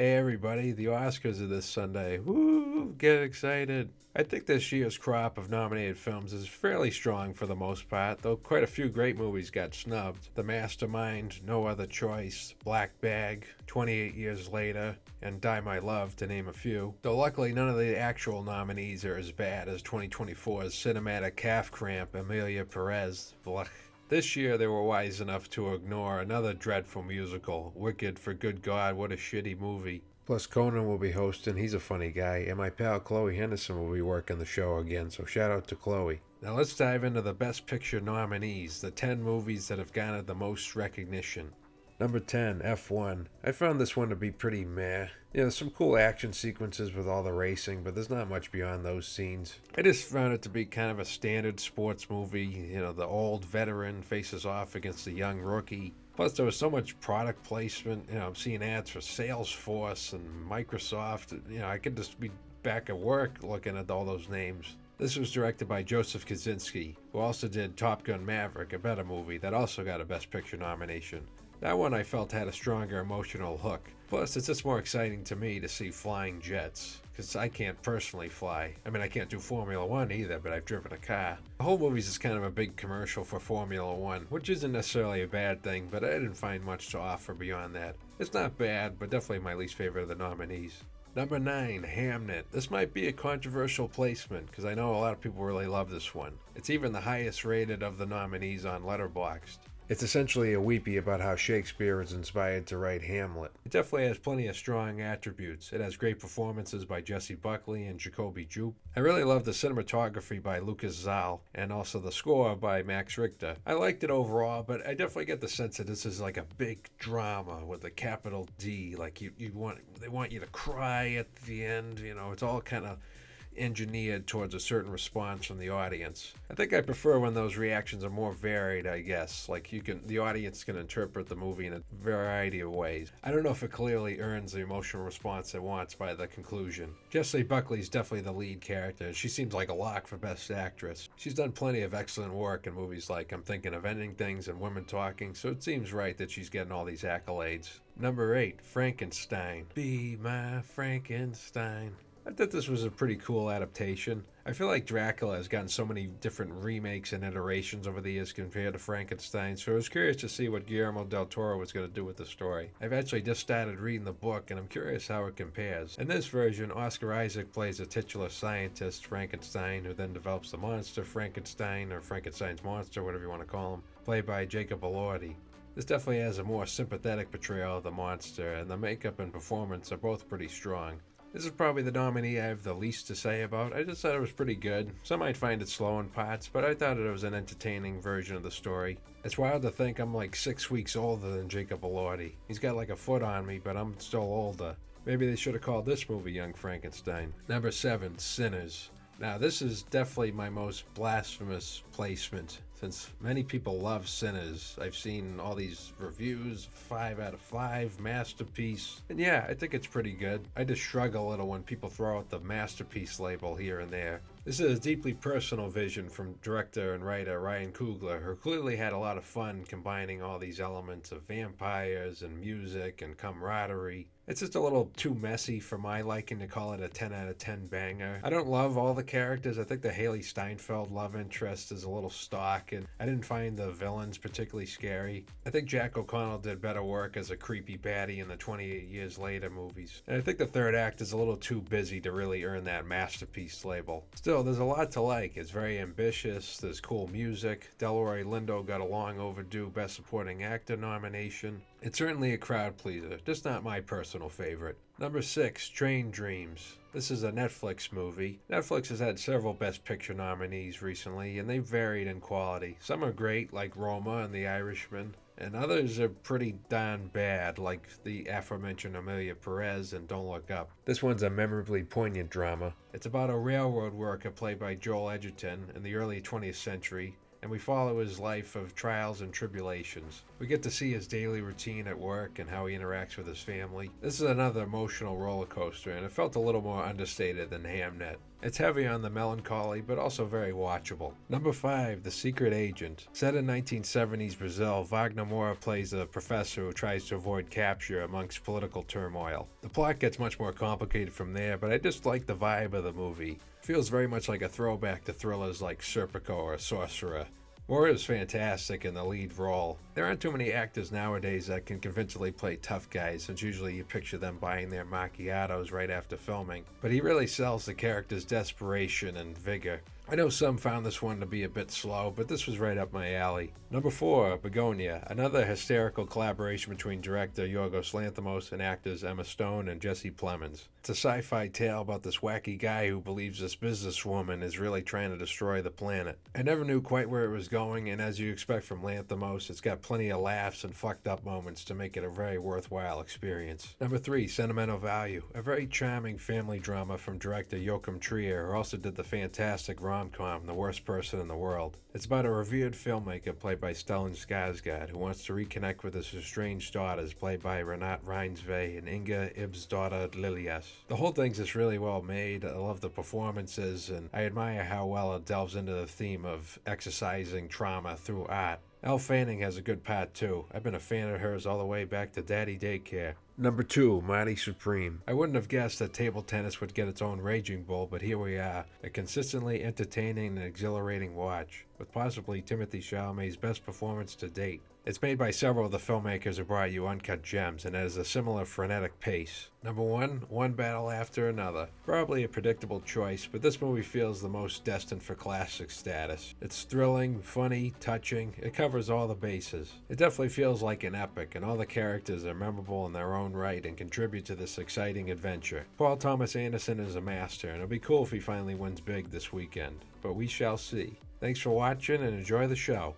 Hey everybody, the Oscars are this Sunday. Woo! Get excited. I think this year's crop of nominated films is fairly strong for the most part, though quite a few great movies got snubbed. The Mastermind, No Other Choice, Black Bag, 28 Years Later, and Die My Love, to name a few. Though luckily none of the actual nominees are as bad as 2024's cinematic calf cramp Amelia Perez. Blech. This year they were wise enough to ignore another dreadful musical, Wicked for Good God, what a shitty movie. Plus Conan will be hosting, he's a funny guy, and my pal Chloe Henderson will be working the show again, so shout out to Chloe. Now let's dive into the Best Picture nominees, the 10 movies that have garnered the most recognition. Number 10, F1. I found this one to be pretty meh. There's some cool action sequences with all the racing, but there's not much beyond those scenes. I just found it to be kind of a standard sports movie. The old veteran faces off against the young rookie. Plus, there was so much product placement. I'm seeing ads for Salesforce and Microsoft. I could just be back at work looking at all those names. This was directed by Joseph Kosinski, who also did Top Gun Maverick, a better movie that also got a Best Picture nomination. That one I felt had a stronger emotional hook. Plus, it's just more exciting to me to see flying jets, because I can't personally fly. I can't do Formula One either, but I've driven a car. The whole movie's just kind of a big commercial for Formula One, which isn't necessarily a bad thing, but I didn't find much to offer beyond that. It's not bad, but definitely my least favorite of the nominees. Number 9, Hamnet. This might be a controversial placement, because I know a lot of people really love this one. It's even the highest rated of the nominees on Letterboxd. It's essentially a weepy about how Shakespeare was inspired to write Hamlet. It definitely has plenty of strong attributes. It has great performances by Jesse Buckley and Jacoby Jupe. I really love the cinematography by Lucas Zal and also the score by Max Richter. I liked it overall, but I definitely get the sense that this is like a big drama with a capital D. Like they want you to cry at the end. It's all kind of engineered towards a certain response from the audience. I think I prefer when those reactions are more varied, I guess. Like the audience can interpret the movie in a variety of ways. I don't know if it clearly earns the emotional response it wants by the conclusion. Jessie Buckley's definitely the lead character. She seems like a lock for Best Actress. She's done plenty of excellent work in movies like I'm Thinking of Ending Things and Women Talking, so it seems right that she's getting all these accolades. Number 8, Frankenstein. Be my Frankenstein. I thought this was a pretty cool adaptation. I feel like Dracula has gotten so many different remakes and iterations over the years compared to Frankenstein, so I was curious to see what Guillermo del Toro was going to do with the story. I've actually just started reading the book, and I'm curious how it compares. In this version, Oscar Isaac plays a titular scientist, Frankenstein, who then develops the monster Frankenstein, or Frankenstein's monster, whatever you want to call him, played by Jacob Elordi. This definitely has a more sympathetic portrayal of the monster, and the makeup and performance are both pretty strong. This is probably the nominee I have the least to say about. I just thought it was pretty good. Some might find it slow in parts, but I thought it was an entertaining version of the story. It's wild to think I'm like 6 weeks older than Jacob Elordi. He's got like a foot on me, but I'm still older. Maybe they should have called this movie Young Frankenstein. Number 7, Sinners. Now, this is definitely my most blasphemous placement, since many people love Sinners. I've seen all these reviews, 5 out of 5, masterpiece. And yeah, I think it's pretty good. I just shrug a little when people throw out the masterpiece label here and there. This is a deeply personal vision from director and writer Ryan Coogler, who clearly had a lot of fun combining all these elements of vampires and music and camaraderie. It's just a little too messy for my liking to call it a 10 out of 10 banger. I don't love all the characters. I think the Haley Steinfeld love interest is a little stock, and I didn't find the villains particularly scary. I think Jack O'Connell did better work as a creepy baddie in the 28 Years Later movies. And I think the third act is a little too busy to really earn that masterpiece label. Still, there's a lot to like. It's very ambitious. There's cool music. Delroy Lindo got a long overdue Best Supporting Actor nomination. It's certainly a crowd pleaser, just not my personal favorite. Number 6, Train Dreams. This is a Netflix movie. Netflix has had several Best Picture nominees recently, and they've varied in quality. Some are great, like Roma and The Irishman, and others are pretty darn bad, like the aforementioned Amelia Perez and Don't Look Up. This one's a memorably poignant drama. It's about a railroad worker played by Joel Edgerton in the early 20th century, and we follow his life of trials and tribulations. We get to see his daily routine at work and how he interacts with his family. This is another emotional roller coaster, and it felt a little more understated than Hamnet. It's heavy on the melancholy, but also very watchable. Number 5, The Secret Agent. Set in 1970s Brazil, Wagner Moura plays a professor who tries to avoid capture amongst political turmoil. The plot gets much more complicated from there, but I just like the vibe of the movie. Feels very much like a throwback to thrillers like Serpico or Sorcerer. Moore is fantastic in the lead role. There aren't too many actors nowadays that can convincingly play tough guys, since usually you picture them buying their macchiatos right after filming. But he really sells the character's desperation and vigor. I know some found this one to be a bit slow, but this was right up my alley. Number 4, Begonia, another hysterical collaboration between director Yorgos Lanthimos and actors Emma Stone and Jesse Plemons. It's a sci-fi tale about this wacky guy who believes this businesswoman is really trying to destroy the planet. I never knew quite where it was going, and as you expect from Lanthimos, it's got plenty of laughs and fucked up moments to make it a very worthwhile experience. Number 3, Sentimental Value, a very charming family drama from director Joachim Trier, who also did the fantastic rom-com The Worst Person in the World. It's about a revered filmmaker played by Stellan Skarsgård who wants to reconnect with his estranged daughters played by Renate Reinsve and Inga Ib's daughter Lilias. The whole thing's just really well made. I love the performances, and I admire how well it delves into the theme of exercising trauma through art. Elle Fanning has a good part too. I've been a fan of hers all the way back to Daddy Daycare. Number 2, Mighty Supreme. I wouldn't have guessed that table tennis would get its own Raging Bull, but here we are. A consistently entertaining and exhilarating watch, with possibly Timothée Chalamet's best performance to date. It's made by several of the filmmakers who brought you Uncut Gems, and it has a similar frenetic pace. Number 1, one battle after another. Probably a predictable choice, but this movie feels the most destined for classic status. It's thrilling, funny, touching. It covers all the bases. It definitely feels like an epic, and all the characters are memorable in their own right and contribute to this exciting adventure. Paul Thomas Anderson is a master, and it'll be cool if he finally wins big this weekend, but we shall see. Thanks for watching and enjoy the show.